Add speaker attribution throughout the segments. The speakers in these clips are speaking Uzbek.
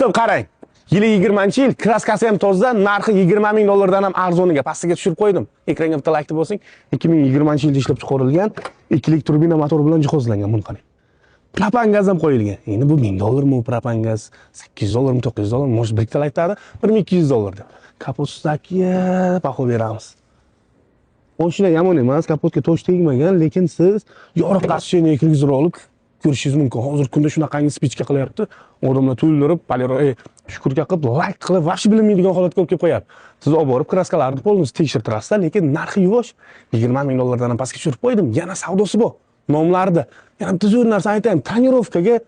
Speaker 1: Top qarang. Yili 20-yil, kraskasi ham toza, narxi 20 ming dollardan ham arzoniga pastiga tushirib qo'ydim. Ekranga bitta like bosing. 2020-yilda ishlab chiqarilgan 2 lik turbina motor bilan jihozlangan buni qarang. Propan gaz ham qo'yilgan. Endi bu 1000 dollarmi propan gaz, 800 dollarmi, 900 dollarmi, может bitta laytadi 1200 dollar deb. Kapotdagiga baho beramiz. Mashina yomon emas, kapotga tosh tegmagan, lekin siz yorug' qarshini televizor olib ko'rishingiz mumkin. Hozir kunda shunaqangi spichka qilyapti. Odamlar to'ldirib, shukurga qilib, like qilib, vashi bilinmaydigan holatga olib kelib qo'yapti. Siz olib borib kraskalarni polnus tekshirtirasiz, lekin narxi yuvosh 20 ming dollardan ham pastga tushirib qo'ydim. Yana savdosi bor. Nomlarida. Yana tuzur narsa aytayim, tonirovkaga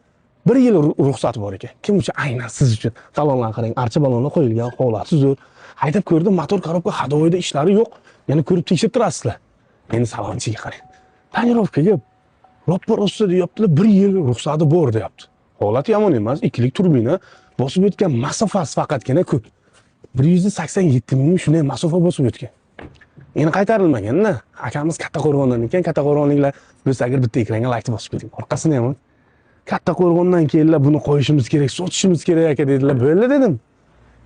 Speaker 1: 1 yil ruxsati bor ekan. Kim uchun? Aynan siz uchun. Salonlarni qarang, archa balonlar qo'yilgan, holati zo'r. Haydab ko'rdim, motor korobka hadovoyda ishlari yo'q. Yana ko'rib tekshirib turasizlar. Endi salonchiga qarang. Tonirovkaga Roppa rossa deyaptilar, 1 yil ruxsati bor deyapti. Holati yomon emas, 2 lik turbina bosib o'tgan masofasi faqatgina ko'p. 187 ming shunday masofa bosib o'tgan. Endi qaytarilmagan-da. Akamiz Katta Qo'rg'ondan ekan, Katta Qo'rg'onliklar biz agar bitta ekranga like bosib qo'ydik. Orqasini ham Katta Qo'rg'ondan keldilar, buni qo'yishimiz kerak, sotishimiz kerak aka dedilar. Bo'ldi dedim.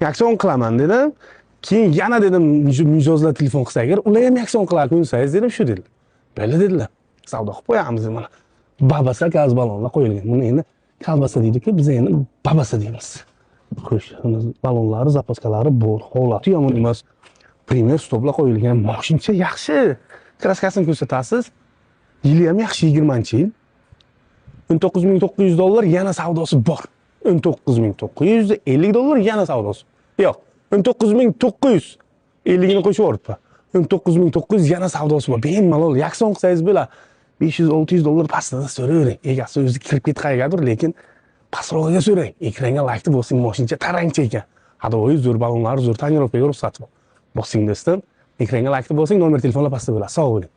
Speaker 1: Yakson qilaman dedim. Keyin yana dedim, mijozlar telefon qilsa agar ular ham yakson qilar ko'nsangiz dedim, shu dedilar. Bo'ldi dedilar. Savdo qilib qo'yamiz mana. Babasa gaz ballonlar qo'yilgan. Buni endi kalbasa deydi-ku, biz endi babasa deymiz. Xo'sh, ballonlari, zapaskalari bor, holati yomon emas. Primer stoplar qo'yilgan. Mashincha yaxshi. Kraskasini ko'rsatasiz. Yili ham yaxshi 20-yil. 19900 dollar yana savdosi bor. 19950 dollar yana savdosi. Yo'q, 19950 ni qo'shib yuboribdi. 19900 yana savdosi bor. Bemalol yakson qilsangiz bo'ladi. 500-600 dollar pastida so'ravering. Egasi o'zi kirib ketganigadir, lekin pastroqga so'rang. Ekranga like bosing, mashincha tarangcha ekan. Hadovoy zo'r ballonlar, zo'r tonirovkaga ruxsat bor. Bosing do'stim. Ekranga like bosing, nomer telefonlar pastda bo'ladi. Sog' bo'ling.